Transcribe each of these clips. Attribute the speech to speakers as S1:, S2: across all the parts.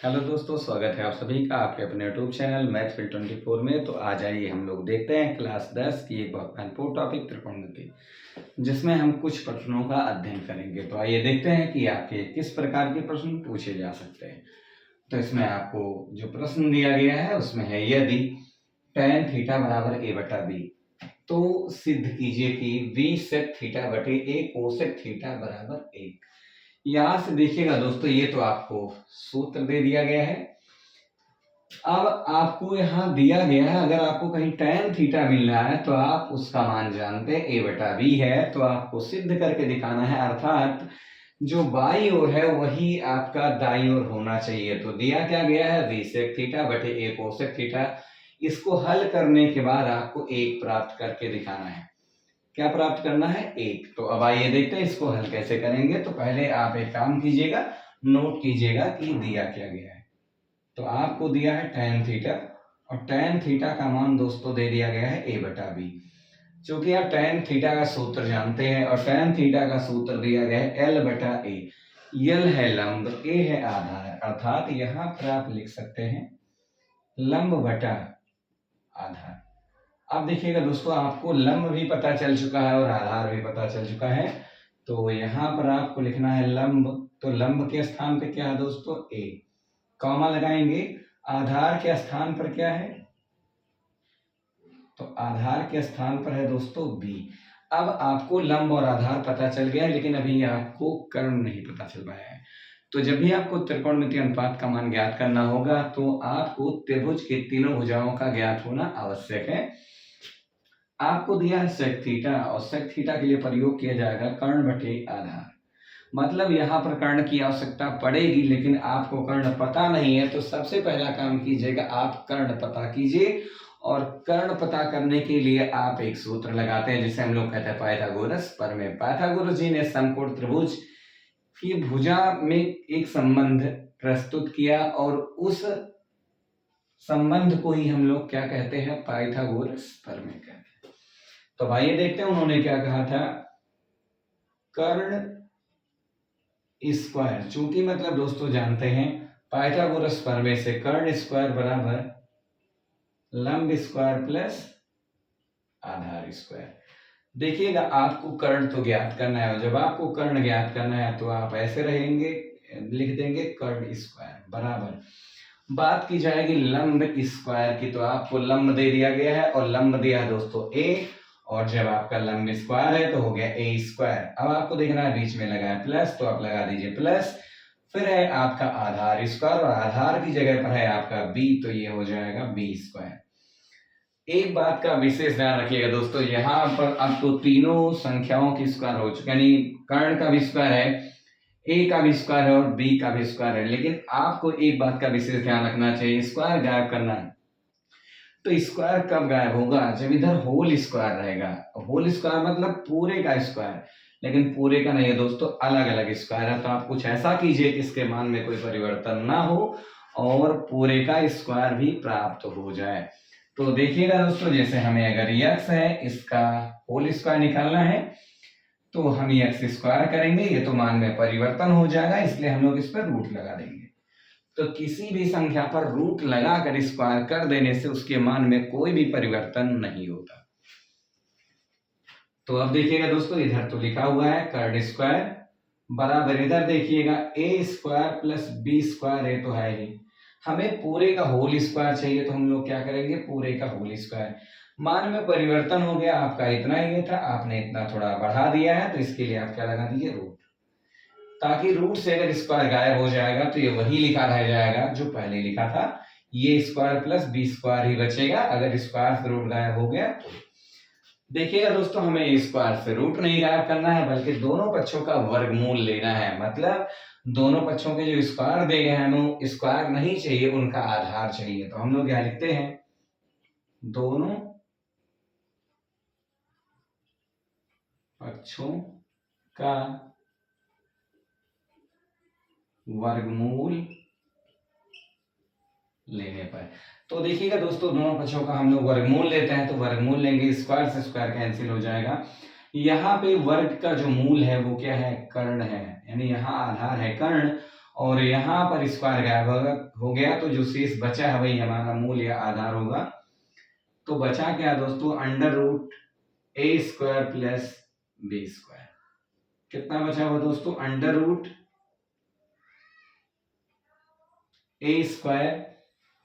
S1: Hello दोस्तों, स्वागत है आप सभी का आपके अपने यूट्यूब चैनल मैथफील्ड 24 में। तो आज आइए हम लोग देखते हैं क्लास 10 की एक बहुत महत्वपूर्ण टॉपिक त्रिकोणमिति, जिसमें हम कुछ प्रश्नों का अध्ययन करेंगे। तो आइए देखते हैं कि आपके किस प्रकार के प्रश्न पूछे जा सकते हैं। तो इसमें आपको जो प्रश्न दिया गया है उसमें है, यदि tan थीटा बराबर a बटा b तो सिद्ध कीजिए कि v sec थीटा बटे a कोसेक थीटा बराबर 1। यहां से देखिएगा दोस्तों, ये तो आपको सूत्र दे दिया गया है। अब आपको यहाँ दिया गया है, अगर आपको कहीं tan थीटा मिल रहा है तो आप उसका मान जानते हैं a बटा b है, तो आपको सिद्ध करके दिखाना है, अर्थात जो बाई ओर है वही आपका दाई ओर होना चाहिए। तो दिया क्या गया है, v sec थीटा बटे a कोसेक थीटा। इसको हल करने के बाद आपको 1 प्राप्त करके दिखाना है। क्या प्राप्त करना है, 1। तो अब आइए देखते हैं इसको हल कैसे करेंगे। तो पहले आप एक काम कीजिएगा, नोट कीजिएगा कि दिया क्या गया है। तो आपको दिया है tan थीटा, और tan थीटा का मान दोस्तों दे दिया गया है a बटा b। चूंकि आप tan थीटा का सूत्र जानते हैं और tan थीटा का सूत्र दिया गया है l बटा a। l है लंब, a है आधार, अर्थात यहाँ पर आप लिख सकते हैं लंब बटा आधार। अब देखिएगा दोस्तों, आपको लंब भी पता चल चुका है और आधार भी पता चल चुका है। तो यहाँ पर आपको लिखना है लंब, तो लंब के स्थान पे क्या है दोस्तों, a, कॉमा लगाएंगे। आधार के स्थान पर क्या है, तो आधार के स्थान पर है दोस्तों b। अब आपको लंब और आधार पता चल गया है, लेकिन अभी आपको कर्ण नहीं पता चल पाया है। तो जब भी आपको त्रिकोणमितीय अनुपात का मान ज्ञात करना होगा तो आपको त्रिभुज के तीनों भुजाओं का ज्ञात होना आवश्यक है। आपको दिया है sec थीटा, और sec थीटा के लिए प्रयोग किया जाएगा कर्ण बटे आधार। मतलब यहाँ पर कर्ण की आवश्यकता पड़ेगी, लेकिन आपको कर्ण पता नहीं है। तो सबसे पहला काम कीजिएगा, आप कर्ण पता कीजिए। और कर्ण पता करने के लिए आप एक सूत्र लगाते हैं जिसे हम लोग कहते हैं पाइथागोरस प्रमेय। पाइथागोरस जी ने समकोण त्रिभुज की भुजा में एक संबंध प्रस्तुत किया, और उस संबंध को ही हम लोग क्या कहते हैं, पाइथागोरस प्रमेय कहते हैं। तो भाई देखते हैं उन्होंने क्या कहा था, कर्ण स्क्वायर। चूंकि मतलब दोस्तों जानते हैं पाइथागोरस प्रमेय से कर्ण स्क्वायर बराबर लंब स्क्वायर प्लस आधार स्क्वायर। देखिएगा, आपको कर्ण तो ज्ञात करना है, और जब आपको कर्ण ज्ञात करना है तो आप ऐसे रहेंगे, लिख देंगे कर्ण स्क्वायर बराबर, बात की जाएगी लंब स्क्वायर की, तो आपको लंब दे दिया गया है और लंब दिया है दोस्तों a, और जब आपका लंब स्क्वायर है तो हो गया a स्क्वायर। अब आपको देखना है बीच में लगा है प्लस, तो आप लगा दीजिए प्लस। फिर है आपका आधार स्क्वायर, और आधार की जगह पर है आपका b, तो ये हो जाएगा b स्क्वायर। एक बात का विशेष ध्यान रखिएगा दोस्तों, यहाँ पर अब तो तीनों संख्याओं की स्क्वायर हो चुका है, यानी कर्ण का भी स्क्वायर है, a का भी स्क्वायर है और b का भी स्क्वायर है। लेकिन आपको एक बात का विशेष ध्यान रखना चाहिए, स्क्वायर गायब करना है। तो स्क्वायर कब गायब होगा, जब इधर होल स्क्वायर रहेगा। होल स्क्वायर मतलब पूरे का स्क्वायर, लेकिन पूरे का नहीं है दोस्तों, अलग अलग स्क्वायर है। तो आप कुछ ऐसा कीजिए कि इसके मान में कोई परिवर्तन ना हो और पूरे का स्क्वायर भी प्राप्त हो जाए। तो देखिएगा दोस्तों, जैसे हमें अगर x है, इसका होल स्क्वायर निकालना है तो हम x स्क्वायर करेंगे, ये तो मान में परिवर्तन हो जाएगा, इसलिए हम लोग इस पर रूट लगा देंगे। तो किसी भी संख्या पर रूट लगाकर स्क्वायर कर देने से उसके मान में कोई भी परिवर्तन नहीं होता। तो अब देखिएगा दोस्तों, इधर तो लिखा हुआ है कर्ण स्क्वायर बराबर, इधर देखिएगा a square plus b square, ये तो है ही। हमें पूरे का होल स्क्वायर चाहिए, तो हम लोग क्या करेंगे, पूरे का होल स्क्वायर। मान में परिवर्तन हो गया, आपका इतना ही था, आपने इतना थोड़ा बढ़ा दिया है, तो इसके लिए आप क्या लगा दीजिए, रूट। ताकि रूट से अगर स्क्वायर गायब हो जाएगा तो ये वही लिखा रह जाएगा जो पहले लिखा था, ये स्क्वायर प्लस बी स्क्वायर ही बचेगा अगर स्क्वायर से रूट गायब हो गया तो। देखिएगा दोस्तों, हमें स्क्वायर से रूट नहीं गायब करना है, बल्कि दोनों पक्षों का वर्गमूल लेना है। मतलब दोनों पक्षों के जो स्क्वायर दे गए हैं हमें स्क्वायर नहीं चाहिए, उनका आधार चाहिए। तो हम लोग यहाँ लिखते हैं दोनों पक्षों का वर्गमूल लेने पर। तो देखिएगा दोस्तों, दोनों पक्षों का हम लोग वर्गमूल लेते हैं, तो वर्गमूल लेंगे, स्क्वायर से स्क्वायर कैंसिल हो जाएगा। यहाँ पे वर्ग का जो मूल है वो क्या है, कर्ण है, यानी यहाँ आधार है कर्ण और यहाँ पर स्क्वायर गायब हो गया, तो जो शेष बचा है वही हमारा मूल या आधार होगा। तो बचा क्या दोस्तों, under root A square plus B square. कितना बचा हुआ दोस्तों, under root A square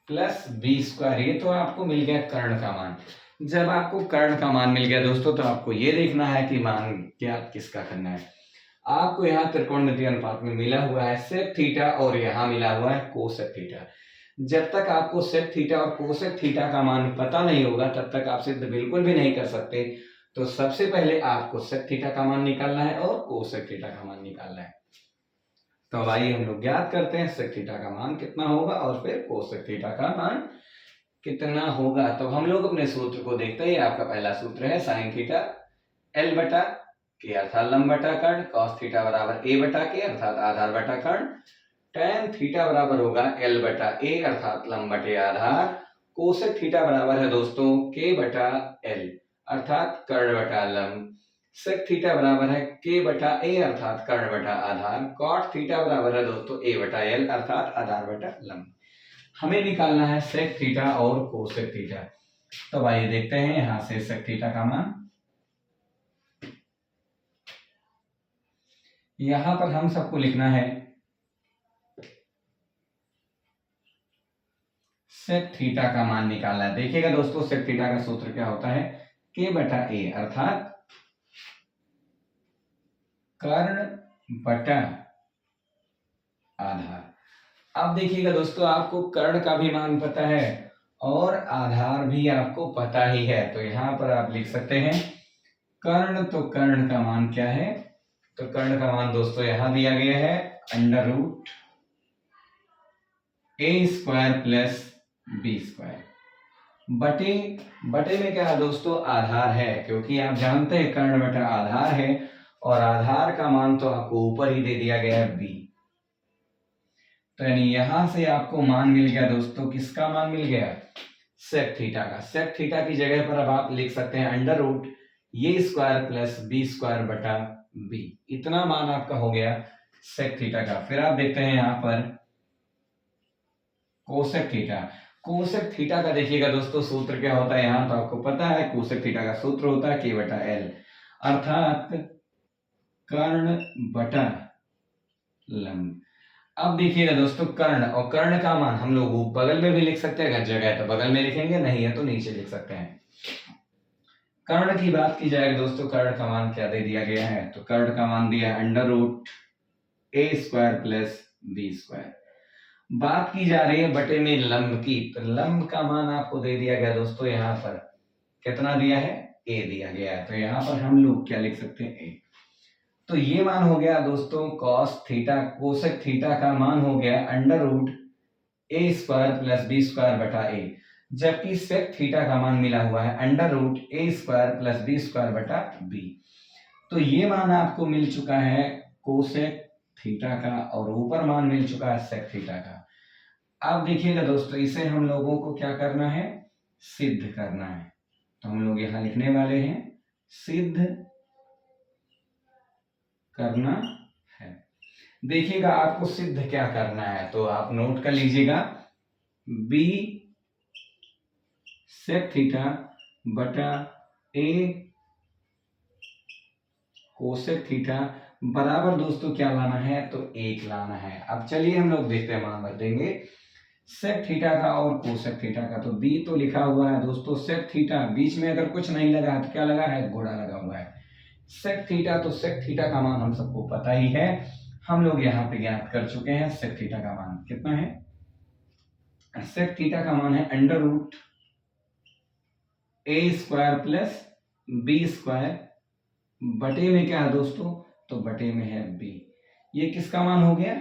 S1: plus B square. ये तो आपको मिल गया कर्ण का मान। जब आपको कर्ण का मान मिल गया दोस्तों, तो आपको ये देखना है कि मान ज्ञात किसका करना है। आपको यहाँ त्रिकोणमितीय अनुपात में मिला हुआ है सेक थीटा और यहाँ मिला हुआ है कोसेक थीटा। जब तक आपको सेक थीटा और कोसेक थीटा का मान पता नहीं होगा, तब तक आप सिद्ध बिल्कुल भी नहीं कर सकते। तो सबसे पहले आपको सेक थीटा का मान निकालना है और कोसेक थीटा का मान निकालना है। तो अब आइए हम लोग ज्ञात करते हैं सेक थीटा का मान कितना होगा और फिर कोसेक थीटा का मान कितना होगा। तो हम लोग अपने सूत्र को देखते हैं। आपका पहला सूत्र है साइन थीटा एल बटा के अर्थात लंब बटा कर्ण, कॉस थीटा बराबर ए बटा के अर्थात आधार बटा कर्ण, tan थीटा बराबर होगा एल बटा ए अर्थात लंब बटे आधार, कोसेक थीटा बराबर है दोस्तों के बटा एल अर्थात कर्ण बटा लंब, सेक थीटा बराबर है के बटा ए अर्थात कर्ण बटा आधार, कॉट थीटा बराबर है दोस्तों ए बटा एल अर्थात आधार बटा लंब। हमें निकालना है सेक थीटा और कोसेक थीटा। तो आइए देखते हैं यहां से सेक थीटा का मान। यहां पर हम सबको लिखना है सेक थीटा का मान निकालना है। देखिएगा दोस्तों, सेक थीटा का सूत्र क्या होता है, के बटा ए अर्थात कर्ण बटा आधार। अब देखिएगा दोस्तों, आपको कर्ण का भी मान पता है और आधार भी आपको पता ही है। तो यहां पर आप लिख सकते हैं कर्ण। तो कर्ण का मान क्या है, तो कर्ण का मान दोस्तों यहां दिया गया है under root A square plus B square बटे बटे में क्या है दोस्तों, आधार है, क्योंकि आप जानते हैं कर्ण बटा आधार है और आधार का मान तो आपको ऊपर ही दे दिया गया है बी। तो यानी यहां से आपको मान मिल गया दोस्तों, किसका मान मिल गया, सेक थीटा का। सेक थीटा की जगह पर अब आप लिख सकते हैं अंडर रूट ये स्क्वायर प्लस बी स्क्वायर बटा बी। इतना मान आपका हो गया सेक थीटा का। फिर आप देखते हैं यहां पर कोसेक थीटा। कोसेक थीटा का देखिएगा दोस्तों सूत्र क्या होता है, यहां तो आपको पता है कोसेक थीटा का सूत्र होता है के बटा एल अर्थात कर्ण बटा लंब। अब देखिएगा दोस्तों, कर्ण और कर्ण का मान हम लोग बगल में भी लिख सकते हैं, अगर जगह है तो बगल में लिखेंगे, नहीं है तो नीचे लिख सकते हैं। कर्ण की बात की जाएगी दोस्तों, कर्ण का मान क्या दे दिया गया है, तो कर्ण का मान दिया है under root A square plus B square. बात की जा रही है बटे में लंब की, तो लंब का मान आपको दे दिया गया दोस्तों, यहाँ पर कितना दिया है, ए दिया गया है। तो यहाँ पर हम लोग क्या लिख सकते हैं, ए। तो ये मान हो गया दोस्तों कॉस थीटा, कोसेक थीटा का मान हो गया under root A square plus B square बटा ए, जबकि सेक थीटा का मान मिला हुआ है under root A square plus B square बटा बी। तो ये मान आपको मिल चुका है कोसेक थीटा का और ऊपर मान मिल चुका है सेक थीटा का। अब देखिएगा दोस्तों, इसे हम लोगों को क्या करना है, सिद्ध करना है। तो हम लोग यहां लिखने वाले हैं सिद्ध करना है। देखिएगा आपको सिद्ध क्या करना है, तो आप नोट कर लीजिएगा बी सेक थीटा बटा ए कोसेक थीटा बराबर दोस्तों क्या लाना है, तो 1 लाना है। अब चलिए हम लोग देखते हैं, मान भर देंगे सेक थीटा का और कोसेक थीटा का। तो बी तो लिखा हुआ है दोस्तों सेक थीटा, बीच में अगर कुछ नहीं लगा तो क्या लगा है, घोड़ा लगा हुआ है। सेक थीटा, तो सेक थीटा का मान हम सबको पता ही है, हम लोग यहाँ पे ज्ञात कर चुके हैं। सेक थीटा का मान कितना है, सेक थीटा का मान है under root A square plus B square बटे में क्या है दोस्तों, तो बटे में है बी। ये किसका मान हो गया,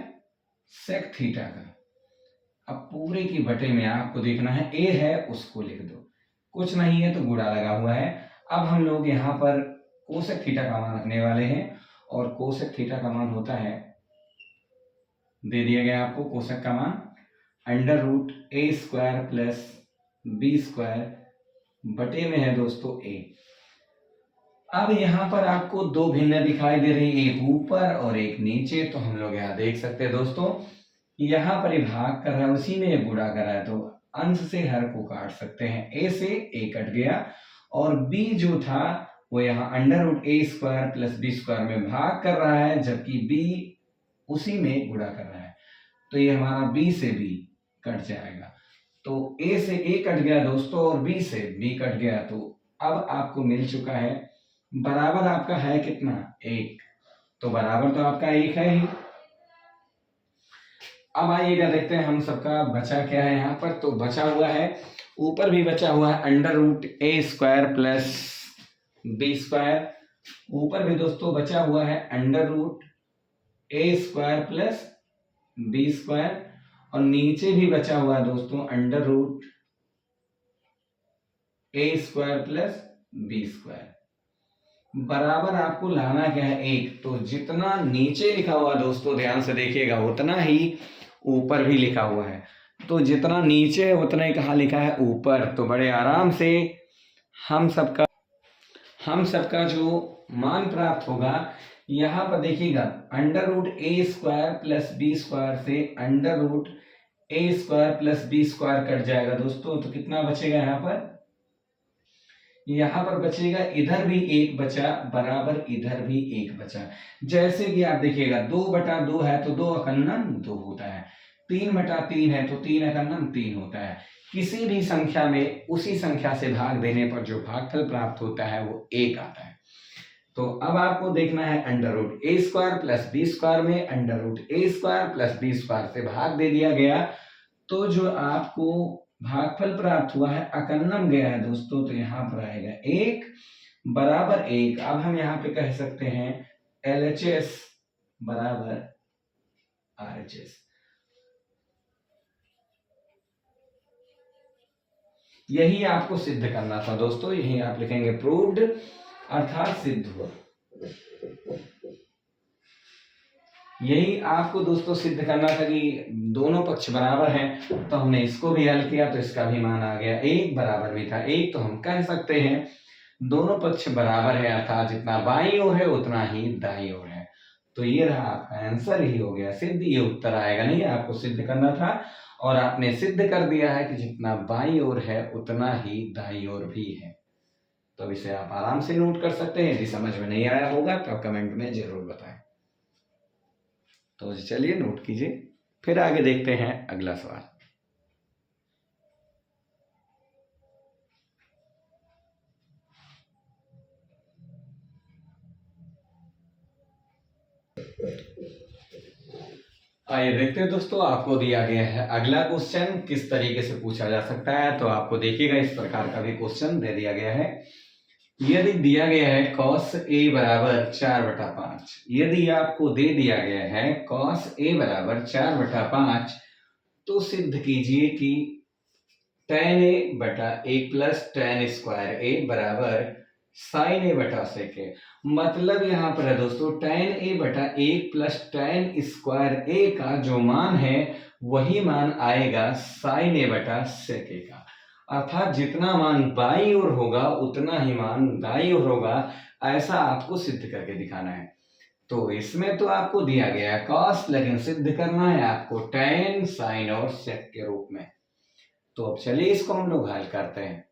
S1: सेक थीटा का। अब पूरे की बटे में आपको देखना है, ए है उसको लिख दो, कुछ नहीं है तो गुणा लगा हुआ है। अब हम लोग यहाँ पर कोसेक थीटा का मान रखने वाले हैं और कोसेक थीटा का मान होता है, दे दिया गया आपको कोसेक का मान under root A square plus B square बटे में है दोस्तों ए। अब यहाँ पर आपको दो भिन्न दिखाई दे रही, एक ऊपर और एक नीचे। तो हम लोग यहाँ देख सकते हैं दोस्तों, यहाँ पर ये भाग कर रहा है, उसी में ये गुणा कर रहा है, तो अंश से हर को काट सकते हैं। ए से ए कट गया और बी जो था वो यहाँ under root A square plus B square में भाग कर रहा है, जबकि बी उसी में गुणा कर रहा है। तो ये हमारा बी से बी कट जाएगा। तो ए से ए कट गया दोस्तों और बी से बी कट गया। तो अब आपको मिल चुका है, बराबर आपका है कितना, एक। तो बराबर तो आपका एक है ही। अब आइएगा देखते हैं हम सबका बचा क्या है यहाँ पर। तो बचा हुआ है, ऊपर भी बचा हुआ है under root A square plus B square. ऊपर भी दोस्तों बचा हुआ है under root A square plus B square, और नीचे भी बचा हुआ है दोस्तों under root A square plus B square. बराबर आपको लाना क्या है, एक। तो जितना नीचे लिखा हुआ दोस्तों ध्यान से देखिएगा, उतना ही ऊपर भी लिखा हुआ है। तो जितना नीचे है उतना ही कहाँ लिखा है, ऊपर। तो बड़े आराम से हम सबका जो मान प्राप्त होगा, यहाँ पर देखिएगा under root A square plus B square से under root A square plus B square cut जाएगा दोस्तों। तो कितना बचेगा यहाँ पर, यहाँ पर बचेगा, इधर भी एक बचा बराबर इधर भी एक बचा। जैसे कि आप देखिएगा 2/2 है तो 2 अकन्नम 2 होता है, 3/3 है तो 3 अकन्नम 3 होता है। किसी भी संख्या में उसी संख्या से भाग देने पर जो भागफल प्राप्त होता है वो 1 आता है। तो अब आपको देखना है under root A square plus B square में under root A square plus B square से भाग दे दिया गया, तो जो आपको भागफल प्राप्त हुआ है अकन्नम गया है दोस्तों। तो यहाँ पर आएगा 1 बराबर 1। अब हम यहाँ पे कह सकते हैं LHS बराबर RHS। यही आपको सिद्ध करना था दोस्तों, यही आप लिखेंगे प्रूव्ड, अर्थात सिद्ध हुआ। यही आपको दोस्तों सिद्ध करना था कि दोनों पक्ष बराबर हैं। तो हमने इसको भी हल किया तो इसका भी मान आ गया, 1 बराबर भी था 1। तो हम कह सकते हैं दोनों पक्ष बराबर है, अर्थात जितना बाईं ओर है उतना ही दाईं ओर है। तो ये रहा आपका आंसर, ही हो गया सिद्ध। ये उत्तर आएगा नहीं, आपको सिद्ध करना था और आपने सिद्ध कर दिया है कि जितना बाईं ओर है उतना ही दाईं ओर भी है। तो इसे आप आराम से नोट कर सकते हैं। यदि समझ में नहीं आया होगा तो कमेंट में जरूर बताएं। तो चलिए नोट कीजिए, फिर आगे देखते हैं अगला सवाल। आइए देखते हैं दोस्तों, आपको दिया गया है अगला क्वेश्चन किस तरीके से पूछा जा सकता है। तो आपको देखिएगा इस प्रकार का भी क्वेश्चन दे दिया गया है। यदि दिया गया है cos a बराबर 4/5, यदि आपको दे दिया गया है cos a बराबर 4/5, तो सिद्ध कीजिए कि tan a बटा 1 प्लस tan स्क्वायर a बराबर sin a बटा sec a। मतलब यहाँ पर है दोस्तों tan a बटा 1 प्लस tan स्क्वायर a का जो मान है वही मान आएगा sin a बटा sec a का। अर्थात जितना मान बाईं ओर होगा उतना ही मान दाईं ओर होगा, ऐसा आपको सिद्ध करके दिखाना है। तो इसमें तो आपको दिया गया है cos, लेकिन सिद्ध करना है आपको tan, sin और sec के रूप में। तो अब चलिए इसको हम लोग हल करते हैं।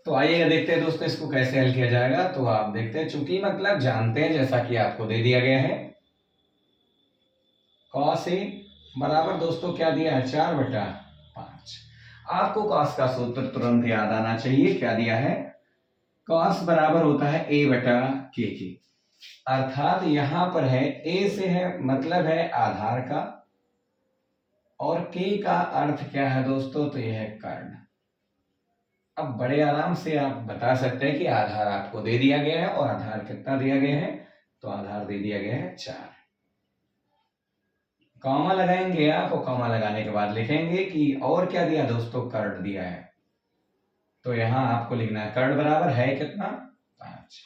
S1: तो आइएगा देखते हैं दोस्तों इसको कैसे हल किया जाएगा। तो आप देखते हैं, चूंकि मतलब जानते हैं जैसा कि आपको दे दिया गया है cos a बराबर दोस्तों क्या दिया है 4/5। आपको cos का सूत्र तुरंत याद आना चाहिए। क्या दिया है, cos बराबर होता है a बटा k की। अर्थात यहां पर है a से है मतलब है आधार का, और k का अर्थ क्या है दोस्तों, तो यह है कर्ण। अब बड़े आराम से आप बता सकते हैं कि आधार आपको दे दिया गया है, और आधार कितना दिया गया है, तो आधार दे दिया गया है 4। कॉमा लगाएंगे आप, और कॉमा लगाने के बाद लिखेंगे कि और क्या दिया दोस्तों, कर्ण दिया है। तो यहां आपको लिखना है कर्ण बराबर है कितना, 5।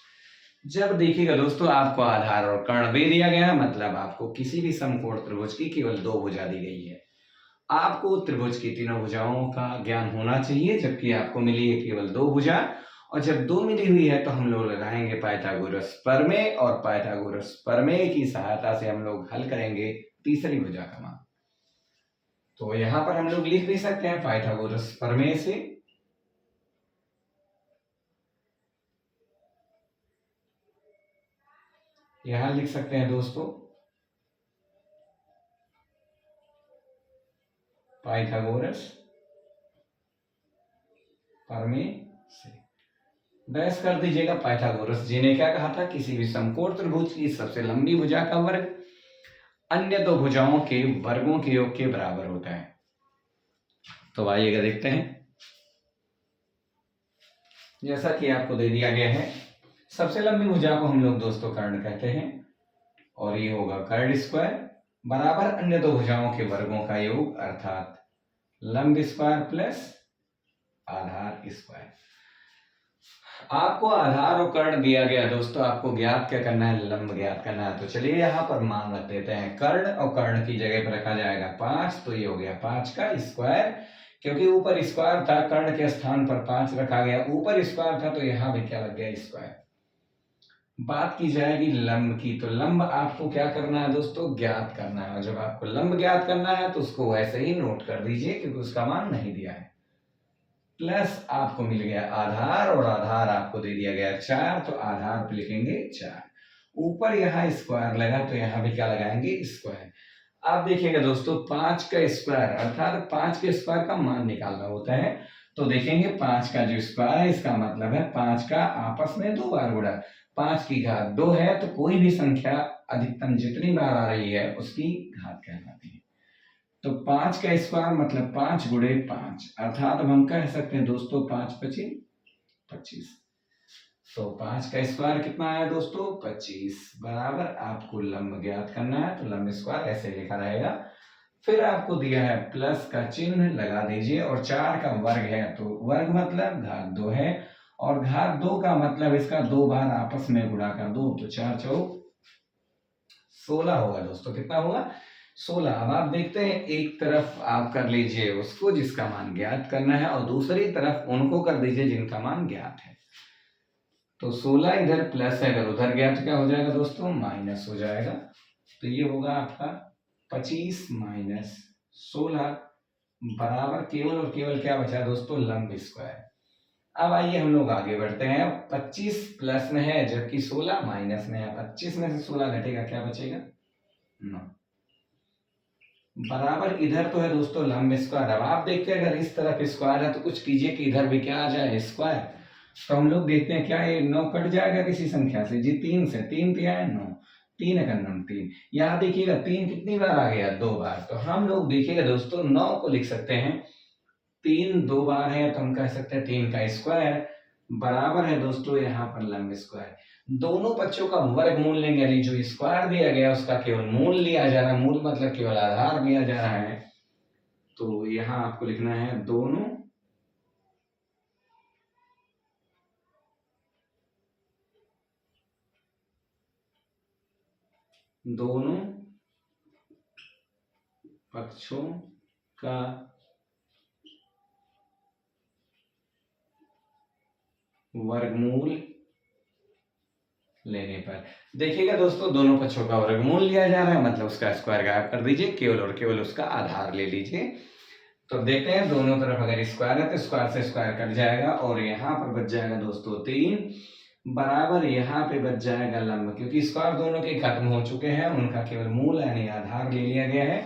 S1: जब देखिएगा दोस्तों आपको आधार और कर्ण दे दिया गया है, मतलब आपको किसी भी समकोण त्रिभुज की केवल 2 भुजा दी गई है। आपको त्रिभुज की तीनों भुजाओं का ज्ञान होना चाहिए, जबकि आपको मिली है केवल 2 भुजा, और जब दो मिली हुई है तो हम लोग लगाएंगे पाइथागोरस प्रमेय, और पाइथागोरस प्रमेय की सहायता से हम लोग हल करेंगे तीसरी भुजा का मान। तो यहां पर हम लोग लिख भी सकते हैं पाइथागोरस प्रमेय से यहां लिख सकते हैं दोस्तों पाइथागोरस प्रमेय से। बहस कर दीजिएगा। पाइथागोरस जी ने क्या कहा था, किसी भी समकोण त्रिभुज की सबसे लंबी भुजा का वर्ग अन्य दो भुजाओं के वर्गों के योग के बराबर होता है। तो आइएगा देखते हैं। जैसा कि आपको दे दिया गया है, सबसे लंबी भुजा को हम लोग दोस्तों कर्ण कहते हैं, और ये होगा कर्ण स्क्वायर बराबर अन्य दो भुजाओं के वर्गों का योग अर्थात लंब स्क्वायर प्लस आधार स्क्वायर। आपको आधार और कर्ण दिया गया दोस्तों, आपको ज्ञात क्या करना है, लंब ज्ञात करना है। तो चलिए यहाँ पर मान रख देते हैं कर्ण, और कर्ण की जगह पर रखा जाएगा 5, तो ये हो गया 5 का स्क्वायर, क्योंकि ऊपर स्क्वायर था कर्ण के स्थान पर 5 रखा गया, ऊपर स्क्वायर था तो यहाँ भी क्या लग गया स्क्वायर। बात की जाएगी लंब की, तो लंब आपको क्या करना है दोस्तों, ज्ञात करना है। और जब आपको लंब ज्ञात करना है तो उसको वैसे ही नोट कर दीजिए, क्योंकि उसका मान नहीं दिया है। प्लस आपको मिल गया आधार, और आधार आपको दे दिया गया 4, तो आधार पे लिखेंगे 4। ऊपर यहाँ स्क्वायर लगा तो यहाँ भी क्या लगाएंगे स्क्वायर। आप देखिएगा दोस्तों 5 का स्क्वायर अर्थात 5 के स्क्वायर का मान निकालना होता है। तो देखेंगे 5 का जो स्क्वायर है इसका मतलब है 5 का आपस में 2 बार गुणा। 5 की घात 2 है, तो कोई भी संख्या अधिकतम जितनी बार आ रही है उसकी घात कहलाती है। तो 5 का स्क्वायर मतलब 5 गुणे 5, अर्थात अब हम कह सकते हैं दोस्तों 5 पची 25। तो 5 का स्क्वायर कितना है दोस्तों 25, बराबर आपको लंब ज्ञात करना है, तो लंब स्क्वायर ऐसे लिखा रहेगा। फिर आपको दिया है प्लस का चिन्ह लगा दीजिए, और 4 का वर्ग है तो वर्ग मतलब घात 2 है, और घात 2 का मतलब इसका 2 बार आपस में गुणा कर दो, तो 4 चौक 16 होगा दोस्तों। कितना होगा 16। अब आप देखते हैं एक तरफ आप कर लीजिए उसको जिसका मान ज्ञात करना है, और दूसरी तरफ उनको कर दीजिए जिनका मान ज्ञात है। तो 16 इधर प्लस है, अगर उधर गया तो क्या हो जाएगा दोस्तों माइनस हो जाएगा। तो ये होगा आपका 25 माइनस 16 बराबर केवल और केवल क्या बचा दोस्तों लंब स्क्वायर। अब आइए हम लोग आगे बढ़ते हैं। 25 प्लस में है जबकि 16 माइनस में है। 25 में से 16 घटेगा, क्या बचेगा 9, बराबर इधर तो है दोस्तों लंब स्क्वायर। अब आप देखते हैं अगर इस तरफ स्क्वायर है तो कुछ कीजिए कि इधर भी क्या आ जाए स्क्वायर। तो हम लोग देखते हैं क्या ये 9 कट जाएगा किसी संख्या से जी, 3 से। 3 दिया है 9, 3 का 9 3। यहाँ देखिएगा 3 कितनी बार आ गया 2 बार। तो हम लोग देखिएगा दोस्तों 9 को लिख सकते हैं 3 2 बार है तो हम कह सकते हैं 3 का स्क्वायर बराबर है दोस्तों यहाँ पर लंब स्क्वायर। दोनों पक्षों का वर्गमूल लेंगे, यानी जो स्क्वायर दिया गया उसका केवल मूल लिया जा रहा है, मूल मतलब केवल आधार लिया जा रहा है। तो यहाँ आपको लिखना है दोनों पक्षों का वर्गमूल लेने पर। देखिएगा दोस्तों दोनों पक्षों का वर्गमूल लिया जा रहा है मतलब उसका स्क्वायर गायब कर दीजिए, केवल और केवल उसका आधार ले लीजिए। तो देखते हैं दोनों तरफ अगर स्क्वायर है तो स्क्वायर से स्क्वायर कट जाएगा, और यहाँ पर बच जाएगा दोस्तों 3 बराबर यहाँ पे बच जाएगा लंब, क्योंकि स्क्वायर दोनों के खत्म हो चुके हैं, उनका केवल मूल यानी आधार ले लिया गया है।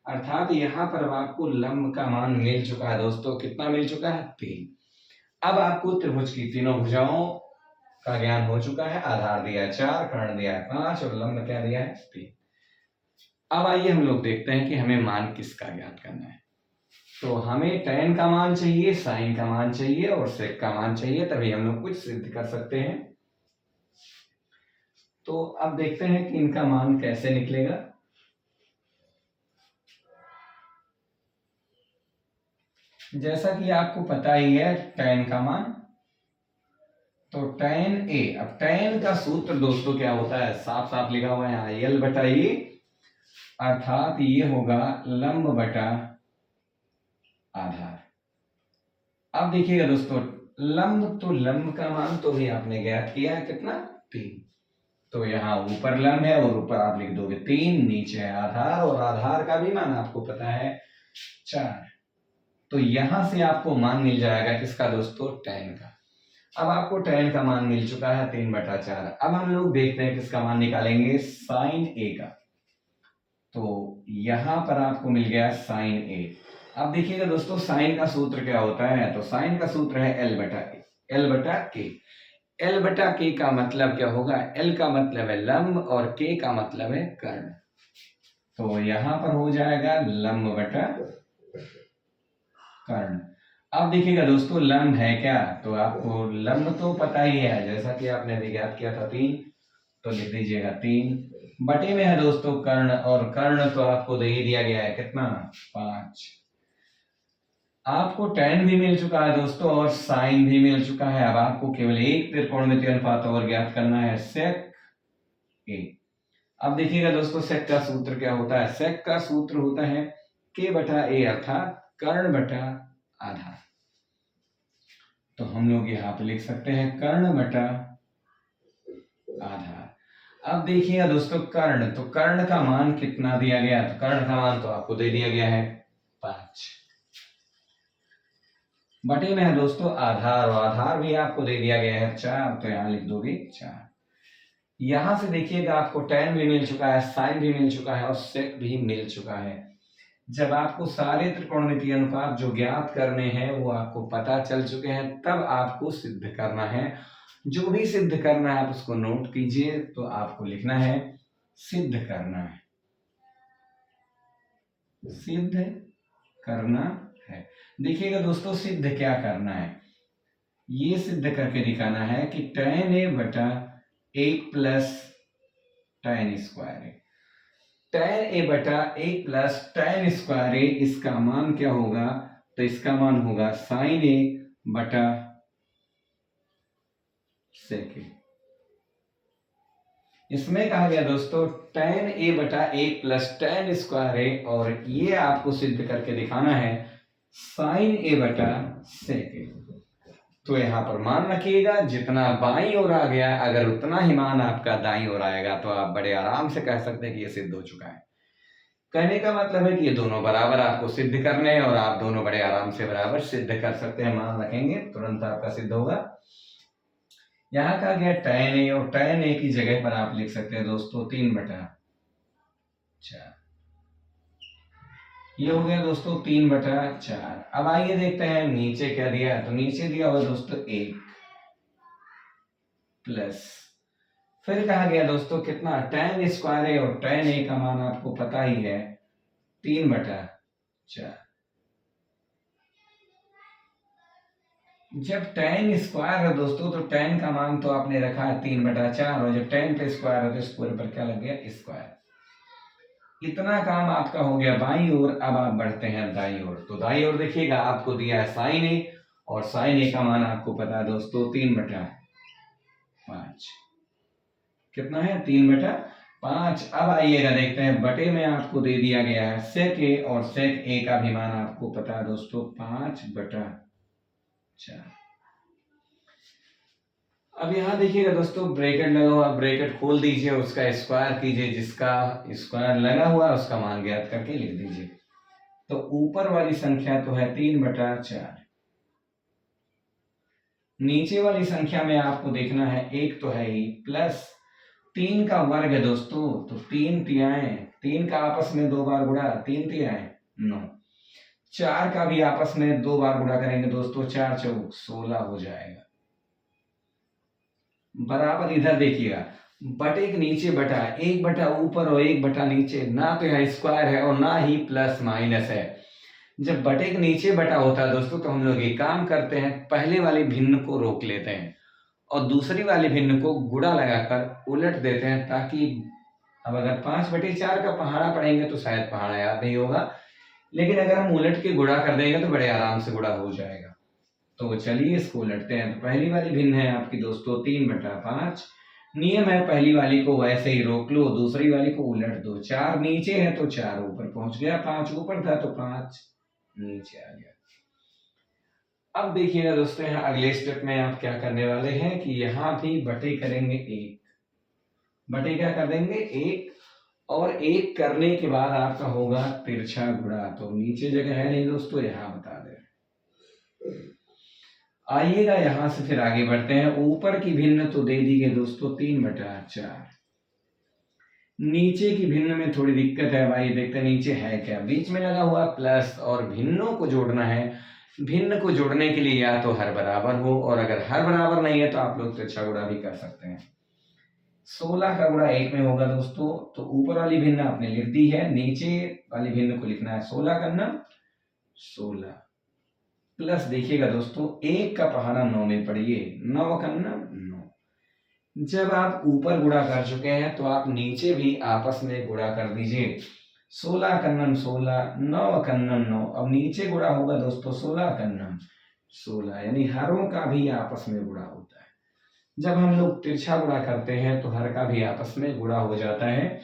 S1: अर्थात यहाँ पर आपको लंब का मान मिल चुका है दोस्तों। कितना मिल चुका है 3। अब आपको त्रिभुज की तीनों भुजाओं का ज्ञान हो चुका है। आधार दिया 4, कर्ण दिया 5 और लंब क्या दिया है 3। अब आइए हम लोग देखते हैं कि हमें मान किसका ज्ञात करना है। तो हमें tan का मान चाहिए, sin का मान चाहिए और sec का मान चाहिए, तभी हम लोग कुछ सिद्ध कर सकते हैं। तो अब देखते हैं कि इनका मान कैसे निकलेगा। जैसा कि आपको पता ही है tan का मान, तो tan a। अब tan का सूत्र दोस्तों क्या होता है, साफ साफ लिखा हुआ है यहाँ l बटा ए, अर्थात ये होगा लंब बटा आधार। अब देखिएगा दोस्तों लंब, तो लंब का मान तो भी आपने ज्ञात किया है कितना, 3। तो यहाँ ऊपर लंब है और ऊपर आप लिख दोगे 3, नीचे है आधार और आधार का भी मान आपको पता है 4। तो यहां से आपको मान मिल जाएगा किसका दोस्तों, tan का। अब आपको tan का मान मिल चुका है 3/4। अब हम लोग देखते हैं किसका मान निकालेंगे, sin a का। तो यहां पर आपको मिल गया sin a। अब देखिएगा दोस्तों साइन का सूत्र क्या होता है, तो साइन का सूत्र है L/K। L/K का मतलब क्या होगा, L का मतलब है लंब और K का मतलब है कर्ण। तो यहां पर हो जाएगा लंब बटा कर्ण। अब देखिएगा दोस्तों लंब है क्या, तो आपको लंब तो पता ही है, जैसा कि आपने भी ज्ञात किया था 3, तो लिख दीजिएगा 3 बटे में है दोस्तों कर्ण, और कर्ण तो आपको दे ही दिया गया है कितना, 5। आपको tan भी मिल चुका है दोस्तों और sin भी मिल चुका है। अब आपको केवल एक त्रिकोणमितीय अनुपात और ज्ञात करना है, sec a। अब देखिएगा दोस्तों sec का सूत्र क्या होता है, sec का सूत्र होता है k/a अर्थात कर्ण बटा आधार। तो हम लोग यहाँ पे लिख सकते हैं कर्ण बटा आधार। अब देखिएगा दोस्तों कर्ण, तो कर्ण का मान कितना दिया गया, तो कर्ण का मान तो आपको दे दिया गया है 5 बटे में है दोस्तों आधार, और आधार भी आपको दे दिया गया है 4, तो यहाँ लिख दोगे 4। यहां से देखिएगा आपको tan भी मिल चुका है, sin भी मिल चुका है और sec भी मिल चुका है। जब आपको सारे त्रिकोणमितीय अनुपात जो ज्ञात करने हैं वो आपको पता चल चुके हैं, तब आपको सिद्ध करना है। जो भी सिद्ध करना है आप उसको नोट कीजिए, तो आपको लिखना है सिद्ध करना है, सिद्ध करना है। देखिएगा दोस्तों सिद्ध क्या करना है, ये सिद्ध करके दिखाना है कि tan a बटा 1 प्लस tan स्क्वायर है। tan a बटा 1 प्लस tan स्क्वायर ए, इसका मान क्या होगा, तो इसका मान होगा sin a बटा sec a। इसमें कहा गया दोस्तों tan a बटा 1 प्लस tan स्क्वायर ए, और ये आपको सिद्ध करके दिखाना है sin a बटा sec a। तो यहाँ पर मान रखिएगा, जितना बाईं ओर आ गया अगर उतना ही मान आपका दाईं ओर आएगा, तो आप बड़े आराम से कह सकते हैं कि ये सिद्ध हो चुका है। कहने का मतलब है कि ये दोनों बराबर आपको सिद्ध करने हैं और आप दोनों बड़े आराम से बराबर सिद्ध कर सकते हैं। मान रखेंगे तुरंत आपका सिद्ध होगा। यहाँ कहा गया tan a, और tan a की जगह पर आप लिख सकते हैं दोस्तों 3/4। ये हो गया दोस्तों 3/4। अब आइए देखते हैं नीचे क्या दिया है, तो नीचे दिया हुआ दोस्तों 1 प्लस, फिर कहा गया दोस्तों कितना, tan स्क्वायर है और tan a का मान आपको पता ही है 3/4। जब tan स्क्वायर है दोस्तों, तो tan का मान तो आपने रखा है 3/4, और जब tan पे स्क्वायर है तो इस पूरे पर क्या लग गया, स्क्वायर। इतना काम आपका हो गया बाईं ओर। अब आप बढ़ते हैं दाईं ओर, तो दाईं ओर देखिएगा आपको दिया है sin a, और sin a का मान आपको पता है दोस्तों 3/5। कितना है, 3/5। अब आइएगा देखते हैं बटे में आपको दे दिया गया है sec a, और sec a का भी मान आपको पता है दोस्तों 5/4। अब यहाँ देखिएगा दोस्तों ब्रैकेट लगा हुआ, ब्रैकेट खोल दीजिए, उसका स्क्वायर कीजिए, जिसका स्क्वायर लगा हुआ है उसका मान ज्ञात करके लिख दीजिए। तो ऊपर वाली संख्या तो है 3/4, नीचे वाली संख्या में आपको देखना है एक तो है ही, प्लस 3 का वर्ग है दोस्तों, तो 3 तिहाई, 3 का आपस में 2 बार गुणा, 3 तिहाई 9। 4 का भी आपस में 2 बार गुणा करेंगे दोस्तों, 4 चौक 16 हो जाएगा। बराबर इधर देखिएगा, बटे के नीचे बटा, 1 बटा ऊपर और 1 बटा नीचे, ना तो यहाँ स्क्वायर है और ना ही प्लस माइनस है। जब बटे के नीचे बटा होता है दोस्तों, तो हम लोग एक काम करते हैं, पहले वाले भिन्न को रोक लेते हैं और दूसरी वाले भिन्न को गुणा लगाकर उलट देते हैं, ताकि अब अगर 5/4 का पहाड़ा पढ़ेंगे तो शायद पहाड़ा याद नहीं होगा, लेकिन अगर हम उलट के गुणा कर देंगे तो बड़े आराम से गुणा हो जाएगा। तो चलिए इसको उलटते हैं। तो पहली वाली भिन्न है आपकी दोस्तों 3/5। नियम है पहली वाली को वैसे ही रोक लो, दूसरी वाली को उलट दो। 4 नीचे है तो 4 ऊपर पहुंच गया, 5 ऊपर था तो 5 नीचे आ गया। अब देखिएगा दोस्तों, यहाँ अगले स्टेप में आप क्या करने वाले हैं कि यहाँ भी बटे करेंगे एक, बटे क्या कर देंगे एक, और एक करने के बाद आपका होगा तिरछा गुणा। तो नीचे जगह है नहीं दोस्तों, यहाँ बता दे। आइएगा यहाँ से फिर आगे बढ़ते हैं। ऊपर की भिन्न तो दे दी गई दोस्तों 3/4। नीचे की भिन्न में थोड़ी दिक्कत है भाई, देखते हैं नीचे है क्या। बीच में लगा हुआ प्लस और भिन्नों को जोड़ना है। भिन्न को जोड़ने के लिए या तो हर बराबर हो, और अगर हर बराबर नहीं है तो आप लोग तिरछा गुणा भी कर सकते हैं। 16 का गुणा 1 में होगा दोस्तों, तो ऊपर वाली भिन्न आपने लिख दी है, नीचे वाली भिन्न को लिखना है। 16 करना 16 प्लस, देखिएगा दोस्तों 1 का पहाड़ा 9 में पढ़िए, 9 करना 9। जब आप ऊपर गुणा कर चुके हैं तो आप नीचे भी आपस में गुणा कर दीजिए। 16 कन्नम 16, 9 कन्नम 9। अब नीचे गुणा होगा दोस्तों 16 कन्नम 16, यानी हरों का भी आपस में गुणा होता है। जब हम लोग तिरछा गुणा करते हैं तो हर का भी आपस में गुणा हो जाता है।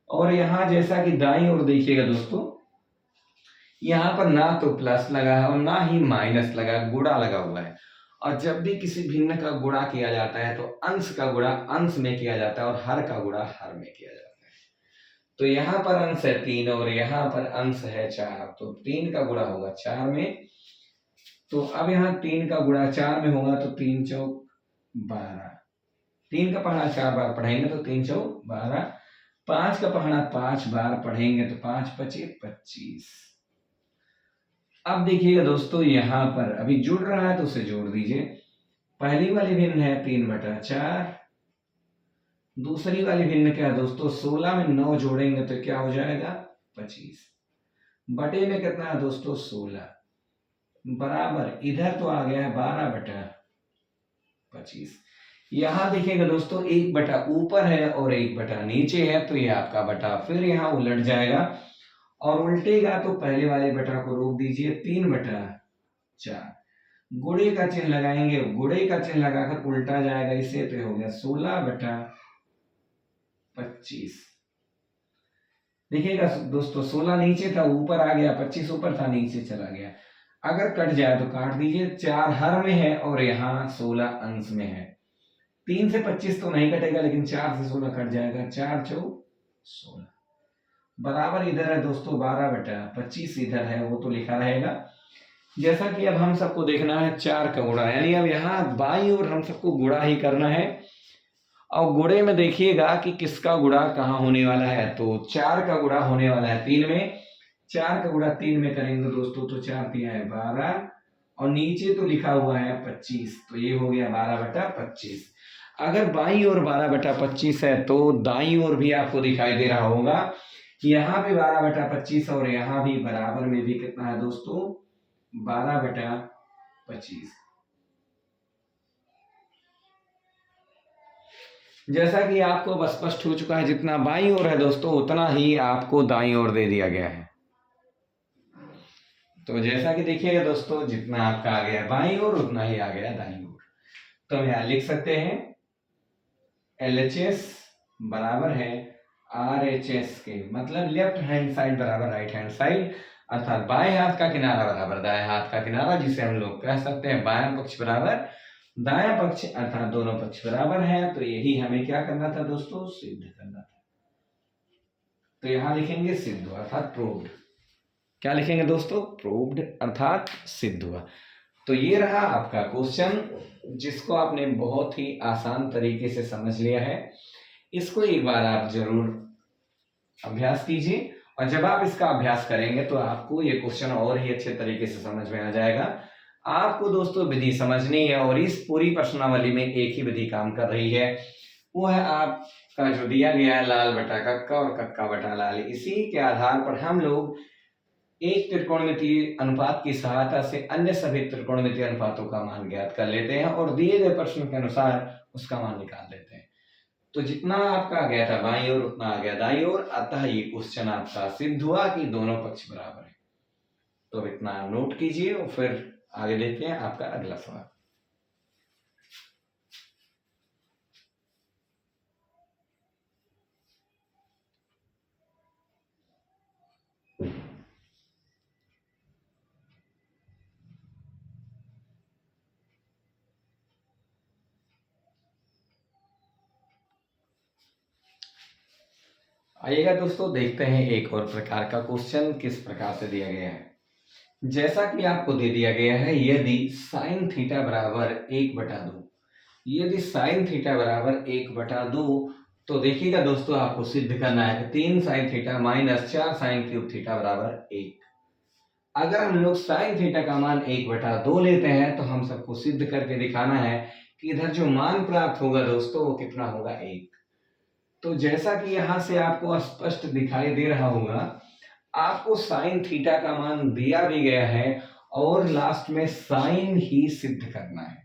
S1: और यहाँ जैसा कि दाईं ओर देखिएगा दोस्तों, यहाँ पर ना तो प्लस लगा है और ना ही माइनस लगा है, गुणा लगा हुआ है। और जब भी किसी भिन्न का गुणा किया जाता है तो अंश का गुणा अंश में किया जाता है और हर का गुणा हर में किया जाता है। तो यहाँ पर अंश है 3 और यहाँ पर अंश है 4, तो 3 का गुणा होगा 4 में। तो अब यहाँ 3 का गुणा 4 में होगा तो 3 चौक 12। 3 का पहाड़ा 4 बार पढ़ेंगे तो 3 चौक 12। 5 का पहाड़ा 5 बार पढ़ेंगे तो 5 पचे 25। अब देखिएगा दोस्तों, यहाँ पर अभी जुड़ रहा है तो उसे जोड़ दीजिए। पहली वाली भिन्न है 3/4, दूसरी वाली भिन्न क्या है दोस्तों, 16 में 9 जोड़ेंगे तो क्या हो जाएगा 25। बटे में कितना है दोस्तों 16, बराबर इधर तो आ गया है 12/25। यहाँ देखिएगा दोस्तों 1 बटा ऊपर है और 1 बटा नीचे है, तो ये आपका बटा फिर यहाँ उलट जाएगा और उल्टेगा तो पहले वाले बटा को रोक दीजिए। 3/4, गुणे का चिन्ह लगाएंगे, गुणे का चिन्ह लगाकर उल्टा जाएगा इसे, तो हो गया 16/25। देखिएगा दोस्तों 16 नीचे था ऊपर आ गया, 25 ऊपर था नीचे चला गया। अगर कट जाए तो काट दीजिए। 4 हर में है और यहाँ 16 अंश में है। 3 से 25 तो नहीं कटेगा, लेकिन 4 से 16 कट जाएगा। 4 चौक 16, बराबर इधर है दोस्तों 12/25 इधर है, वो तो लिखा रहेगा। जैसा कि अब हम सबको देखना है 4 का गुणा, यानी अब यहाँ बाईं ओर हम सबको गुणा ही करना है। और गुणे में देखिएगा कि किसका गुणा कहाँ होने वाला है, तो 4 का गुणा होने वाला है 3 में। 4 का गुणा 3 में करेंगे दोस्तों तो 4 3 है 12, और नीचे तो लिखा हुआ है 25, तो ये हो गया 12/25। अगर बाईं ओर 12/25 है तो दाईं ओर भी आपको दिखाई दे रहा होगा, यहाँ पे 12/25 और यहाँ भी बराबर में भी कितना है दोस्तों 12/25। जैसा कि आपको अब स्पष्ट हो चुका है, जितना बाईं ओर है दोस्तों उतना ही आपको दाईं ओर दे दिया गया है। तो जैसा कि देखिएगा दोस्तों, जितना आपका आ गया बाईं ओर उतना ही आ गया दाईं ओर। तो हम यहाँ लिख सकते हैं LHS बराबर है RHS के, मतलब लेफ्ट हैंड साइड बराबर राइट हैंड साइड, अर्थात बाएं हाथ का किनारा बराबर दाएं हाथ का किनारा, जिसे हम लोग कह सकते हैं बायां पक्ष बराबर दायां पक्ष, अर्थात दोनों पक्ष बराबर हैं। तो यही हमें क्या करना था दोस्तों, सिद्ध करना था। तो यहां लिखेंगे सिद्ध हुआ, अर्थात प्रूव्ड। क्या लिखेंगे दोस्तों, प्रूव्ड अर्थात सिद्ध हुआ। तो ये रहा आपका क्वेश्चन, जिसको आपने बहुत ही आसान तरीके से समझ लिया है। इसको एक बार आप जरूर अभ्यास कीजिए, और जब आप इसका अभ्यास करेंगे तो आपको ये क्वेश्चन और ही अच्छे तरीके से समझ में आ जाएगा। आपको दोस्तों विधि समझनी है, और इस पूरी प्रश्नावली में एक ही विधि काम कर रही है, वो है आपका जो दिया गया है लाल बटा कक्का और कक्का बटा लाल। इसी के आधार पर हम लोग एक त्रिकोणमितीय अनुपात की सहायता से अन्य सभी त्रिकोणमितीय अनुपातों का मान ज्ञात कर लेते हैं और दिए गए प्रश्न के अनुसार उसका मान निकाल लेते हैं। तो जितना आपका आ गया था बाईं ओर उतना आ गया दाईं ओर, अतः ये क्वेश्चन आपका सिद्ध हुआ कि दोनों पक्ष बराबर है। तो इतना नोट कीजिए और फिर आगे देखते हैं आपका अगला सवाल। आइएगा दोस्तों, देखते हैं एक और प्रकार का क्वेश्चन किस प्रकार से दिया गया है। जैसा कि आपको दे दिया गया है, यदि साइन थीटा बराबर 1/2, यदि साइन थीटा बराबर 1/2, तो देखिएगा दोस्तों, आपको सिद्ध करना है कि 3 sine theta minus 4 sine cube theta बराबर 1। अगर हम लोग साइन थीटा का मान 1/2 लेते हैं तो हम सबको सिद्ध करके दिखाना है कि इधर जो मान प्राप्त होगा दोस्तों वो कितना होगा, 1। तो जैसा कि यहाँ से आपको स्पष्ट दिखाई दे रहा होगा, आपको साइन थीटा का मान दिया भी गया है और लास्ट में साइन ही सिद्ध करना है।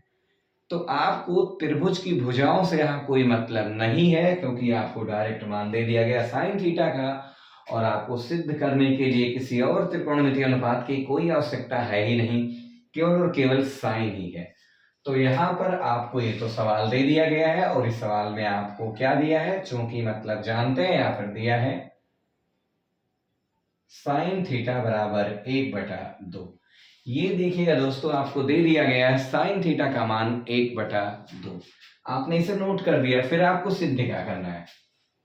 S1: तो आपको त्रिभुज की भुजाओं से यहाँ कोई मतलब नहीं है, क्योंकि आपको डायरेक्ट मान दे दिया गया साइन थीटा का, और आपको सिद्ध करने के लिए किसी और त्रिकोणमितीय अनुपात की कोई आवश्यकता है ही नहीं, केवल और केवल साइन ही है। तो यहाँ पर आपको ये तो सवाल दे दिया गया है, और इस सवाल में आपको क्या दिया है, चूंकि मतलब जानते हैं या फिर दिया है साइन थीटा बराबर 1/2। ये देखिएगा दोस्तों, आपको दे दिया गया है साइन थीटा का मान 1/2। आपने इसे नोट कर दिया, फिर आपको सिद्ध क्या करना है,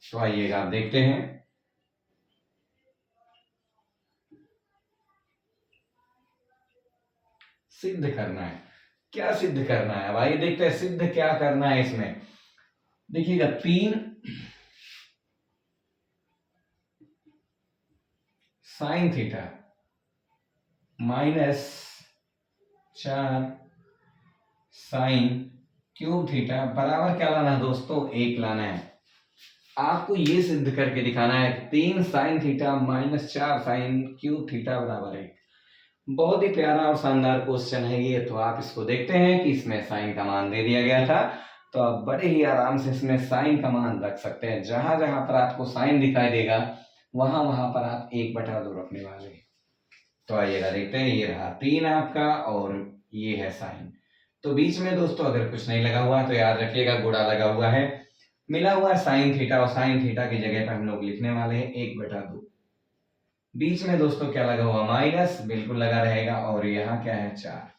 S1: तो आइएगा आप देखते हैं। सिद्ध करना है, क्या सिद्ध करना है भाई, देखते हैं सिद्ध क्या करना है इसमें। देखिएगा 3 sine theta minus 4 sine cube theta बराबर क्या लाना है दोस्तों, 1 लाना है। आपको ये सिद्ध करके दिखाना है कि 3 sine theta minus 4 sine cube theta बराबर 1। बहुत ही प्यारा और शानदार क्वेश्चन है ये। तो आप इसको देखते हैं कि इसमें साइन का मान दे दिया गया था, तो आप बड़े ही आराम से इसमें साइन का मान रख सकते हैं। जहां जहां पर आपको साइन दिखाई देगा वहां वहां पर आप 1/2 रखने वाले हैं। तो आइएगा देखते हैं, ये रहा 3 आपका और ये है साइन। तो बीच में दोस्तों अगर कुछ नहीं लगा हुआ है तो याद रखिएगा गुणा लगा हुआ है, मिला हुआ है साइन थीटा, और साइन थीटा की जगह पर हम लोग लिखने वाले हैं 1/2। बीच में दोस्तों क्या लगा हुआ, माइनस बिल्कुल लगा रहेगा, और यहाँ क्या है 4।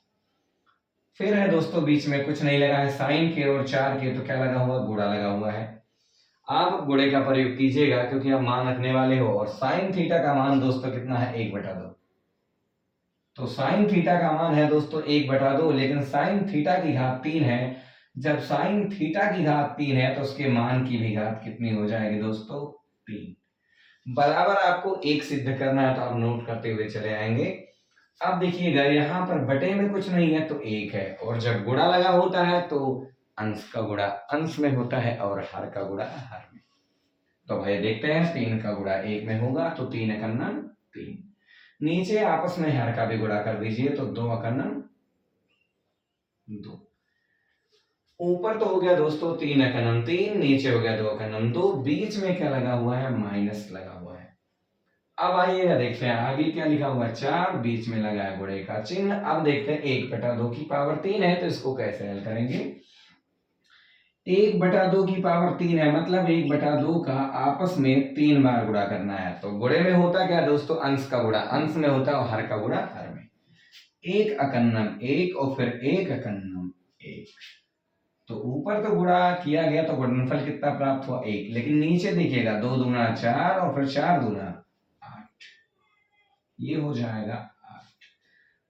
S1: फिर है दोस्तों बीच में कुछ नहीं लगा है साइन के और 4 के, तो क्या लगा हुआ, गुणा लगा हुआ है। आप गुणे का प्रयोग कीजिएगा क्योंकि आप मान रखने वाले हो, और साइन थीटा का मान दोस्तों कितना है, 1/2। तो साइन थीटा का मान है दोस्तों 1/2, लेकिन साइन थीटा की घात 3 है। जब साइन थीटा की घात 3 है तो उसके मान की भी घात कितनी हो जाएगी दोस्तों, 3। बराबर आपको 1 सिद्ध करना है, तो आप नोट करते हुए चले आएंगे। अब देखिएगा यहाँ पर बटे में कुछ नहीं है तो 1 है, और जब गुणा लगा होता है तो अंश का गुणा अंश में होता है और हर का गुणा हर में। तो भाई देखते हैं, 3 का गुणा 1 में होगा तो 3 एकन्नम 3। नीचे आपस में हर का भी गुणा कर दीजिए तो 2 एकन्नम 2। ऊपर तो हो गया दोस्तों 3 एकन्नम 3, नीचे हो गया 2 एकन्नम 2, बीच में क्या लगा हुआ है, माइनस लगा हुआ है। अब आइएगा देखते हैं आगे क्या लिखा हुआ है, 4, बीच में लगा है गुणे का चिन्ह। अब देखते हैं 1/2 की पावर 3 है, तो इसको कैसे हल करेंगे। 1/2 की पावर 3 है, मतलब 1/2 का आपस में 3 बार गुणा करना है। तो गुणे में होता क्या दोस्तों, अंश का गुणा अंश में होता है और हर का गुणा हर में। 1 एकन्नम 1 और फिर 1 एकन्नम 1। तो ऊपर तो गुणा किया गया तो गुणनफल कितना प्राप्त हुआ, 1। लेकिन नीचे देखिएगा 2 दूना 4 और फिर 4 दूना 8, ये हो जाएगा 8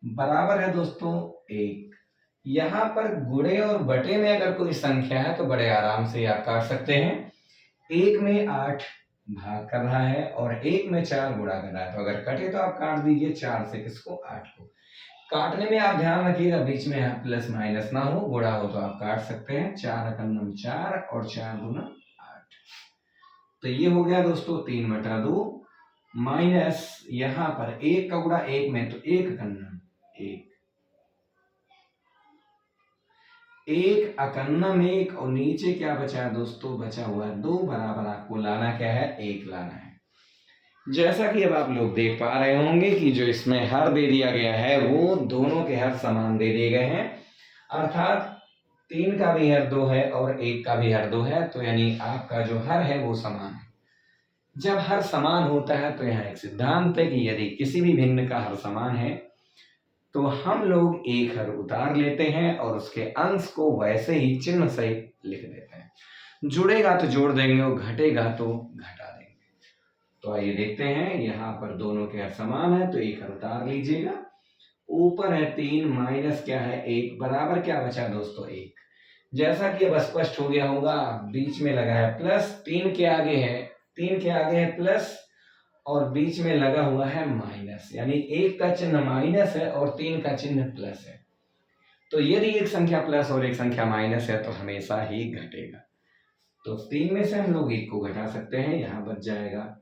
S1: बराबर है दोस्तों 1। यहाँ पर गुणे और बटे में अगर कोई संख्या है तो बड़े आराम से आप काट सकते हैं। 1 में 8 भाग कर रहा है और 1 में 4 गुणा कर रहा है, तो अगर कटे तो आप काट दीजिए 4 से किसको, 8 को। काटने में आप ध्यान रखिएगा बीच में प्लस माइनस ना हो, गुणा हो तो आप काट सकते हैं। 4 एकन्नम 4 और 4 दूना 8। तो ये हो गया दोस्तों 3/2 माइनस यहाँ पर 1 का गुणा 1 में तो 1 एकन्नम 1, 1 एकन्नम 1, और नीचे क्या बचा है दोस्तों, बचा हुआ है 2 बराबर आपको लाना क्या है, 1 लाना है। जैसा कि अब आप लोग देख पा रहे होंगे कि जो इसमें हर दे दिया गया है वो दोनों के हर समान दे दिए गए हैं, अर्थात 3 का भी हर 2 है और 1 का भी हर 2 है, तो यानी आपका जो हर है वो समान है। जब हर समान होता है तो यहाँ एक सिद्धांत है कि यदि किसी भी भिन्न का हर समान है तो हम लोग एक हर उतार लेते हैं और उसके अंश को वैसे ही चिन्ह सहित लिख देते हैं। जुड़ेगा तो जोड़ देंगे और घटेगा तो घटा देंगे। तो आइए देखते हैं, यहाँ पर दोनों क्या समान है तो एक उतार लीजिएगा। ऊपर है 3 माइनस क्या है 1 बराबर क्या बचा दोस्तों 1। जैसा कि अब स्पष्ट हो गया होगा, बीच में लगा है प्लस, 3 के आगे है, 3 के आगे है प्लस और बीच में लगा हुआ है माइनस, यानी 1 का चिन्ह माइनस है और 3 का चिन्ह प्लस है। तो यदि एक संख्या प्लस और एक संख्या माइनस है तो हमेशा ही घटेगा। तो 3 में से हम लोग 1 को घटा सकते हैं, यहाँ बच जाएगा।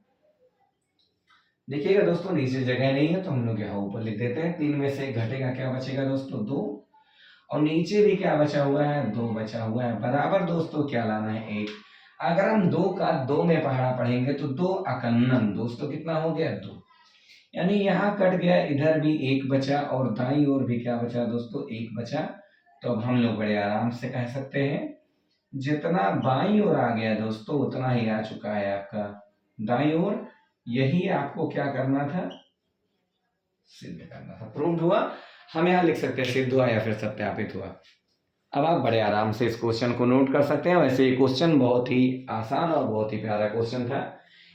S1: देखिएगा दोस्तों, नीचे जगह नहीं है तो हम लोग यहाँ ऊपर लिख देते हैं। 3 में से घटेगा क्या बचेगा दोस्तों 2, और नीचे भी क्या बचा हुआ है 2 बचा हुआ है, बराबर दोस्तों क्या लाना है 1। अगर हम 2 का 2 में पहाड़ा पढ़ेंगे तो 2 अकन्नन दोस्तों कितना हो गया 2, यानी यहाँ कट गया, इधर भी 1 बचा और दाईं ओर भी क्या बचा दोस्तों 1 बचा। तो अब हम लोग बड़े आराम से कह सकते हैं जितना बाईं ओर आ गया दोस्तों उतना ही आ चुका है आपका दाईं ओर। यही आपको क्या करना था, सिद्ध करना था। प्रूव्ड हुआ, हम यहाँ लिख सकते हैं सिद्ध हुआ या फिर सत्यापित हुआ। अब आप बड़े आराम से इस क्वेश्चन को नोट कर सकते हैं। वैसे ये क्वेश्चन बहुत ही आसान और बहुत ही प्यारा क्वेश्चन था,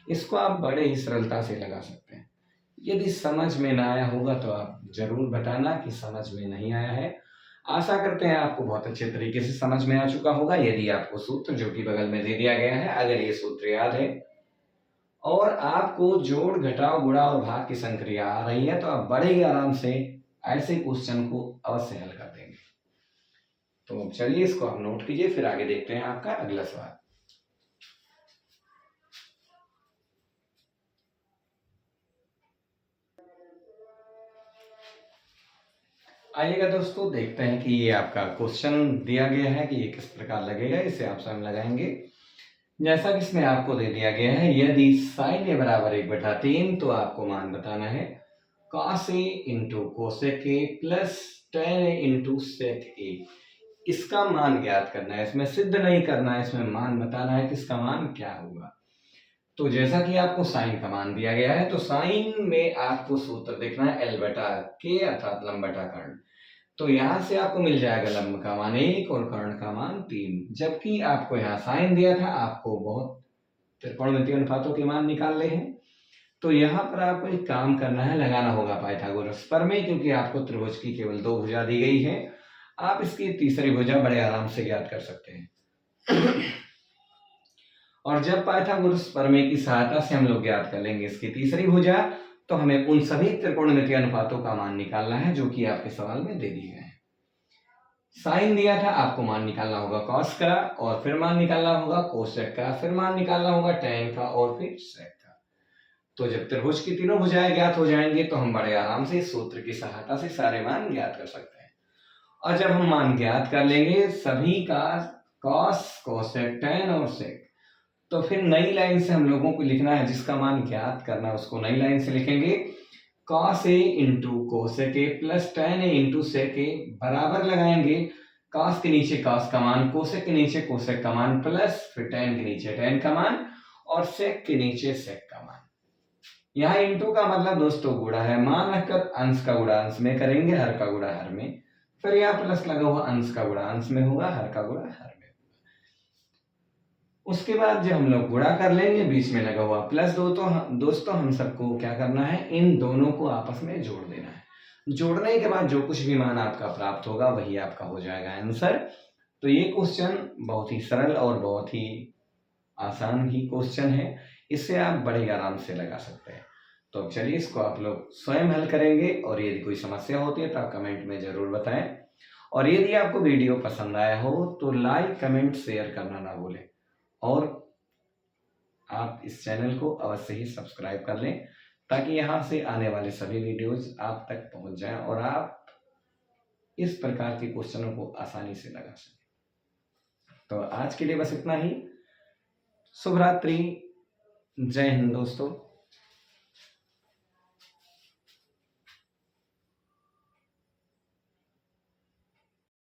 S1: इसको आप बड़े ही सरलता से लगा सकते हैं। यदि समझ में ना आया होगा तो आप जरूर बताना कि समझ में नहीं आया है। आशा करते हैं आपको बहुत अच्छे तरीके से समझ में आ चुका होगा। यदि आपको सूत्र जो कि बगल में दे दिया गया है, अगर ये सूत्र याद है और आपको जोड़ घटाव गुणा और भाग की संक्रिया आ रही है तो आप बड़े ही आराम से ऐसे क्वेश्चन को अवश्य हल कर देंगे। तो चलिए इसको आप नोट कीजिए, फिर आगे देखते हैं आपका अगला सवाल। आइएगा दोस्तों, देखते हैं कि ये आपका क्वेश्चन दिया गया है कि ये किस प्रकार लगेगा, इसे आप स्वयं लगाएंगे। जैसा कि इसमें आपको दे दिया गया है, यदि साइन ए बराबर 1/3 तो आपको मान बताना है cos a into cosec A plus tan a into sec A. इसका मान ज्ञात करना है, इसमें सिद्ध नहीं करना है, इसमें मान बताना है कि इसका मान क्या होगा। तो जैसा कि आपको साइन का मान दिया गया है तो साइन में आपको सूत्र देखना है L बटा के अर्थात लंब बटा कर्ण। तो यहाँ से आपको मिल जाएगा लंब का मान 1 और कर्ण का मान 3। जबकि आपको यहाँ साइन दिया था, आपको बहुत त्रिकोणमितीय अनुपातों के मान निकालने हैं। तो यहाँ पर आपको एक काम करना है, लगाना होगा पाइथागोरस प्रमेय, क्योंकि आपको त्रिभुज की केवल 2 भुजा दी गई है। आप इसकी तीसरी भुजा बड़े आराम से ज्ञात कर सकते हैं। और जब पाइथागोरस प्रमेय की सहायता से हम लोग ज्ञात कर लेंगे इसकी तीसरी भुजा, तो हमें उन सभी त्रिकोणमितीय अनुपातों का मान निकालना है जो कि आपके सवाल में दे दिए गए हैं। साइन दिया था, आपको मान निकालना होगा कॉस का, और फिर मान निकालना होगा कोसेक का, फिर मान निकालना होगा टैन का और फिर सेक का। तो जब त्रिभुज की तीनों भुजाएं ज्ञात हो जाएंगे तो हम बड़े आराम से इस सूत्र की सहायता से सारे मान ज्ञात कर सकते हैं। और जब हम मान ज्ञात कर लेंगे सभी का, कॉस, कोसेक, टैन और सेक, तो फिर नई लाइन से हम लोगों को लिखना है, जिसका मान ज्ञात करना है उसको नई लाइन से लिखेंगे cos a into cosec A plus tan a into sec A बराबर लगाएंगे cos के नीचे cos का मान, कोसेक के नीचे कोसेक का मान प्लस फिर tan के नीचे tan का मान और सेक के नीचे सेक का मान। यहाँ इंटू का मतलब दोस्तों गुणा है, मान रखकर अंश का गुणा अंश में करेंगे, हर का गुणा हर में, फिर यहाँ प्लस लगा हुआ अंश का गुणा अंश में होगा, हर का गुणा हर में। उसके बाद जब हम लोग गुणा कर लेंगे, बीच में लगा हुआ प्लस दोस्तों हम सबको क्या करना है, इन दोनों को आपस में जोड़ देना है। जोड़ने के बाद जो कुछ भी मान आपका प्राप्त होगा वही आपका हो जाएगा आंसर। तो ये क्वेश्चन बहुत ही सरल और बहुत ही आसान ही क्वेश्चन है, इससे आप बड़े आराम से लगा सकते हैं। तो अब चलिए इसको आप लोग स्वयं हल करेंगे, और यदि कोई समस्या होती है तो आप कमेंट में जरूर बताएं। और यदि आपको वीडियो पसंद आया हो तो लाइक, कमेंट, शेयर करना ना भूलें, और आप इस चैनल को अवश्य ही सब्सक्राइब कर लें ताकि यहाँ से आने वाले सभी वीडियोस आप तक पहुँच जाएं और आप इस प्रकार के क्वेश्चनों को आसानी से लगा सकें। तो आज के लिए बस इतना ही। शुभ रात्रि, जय हिंद दोस्तों।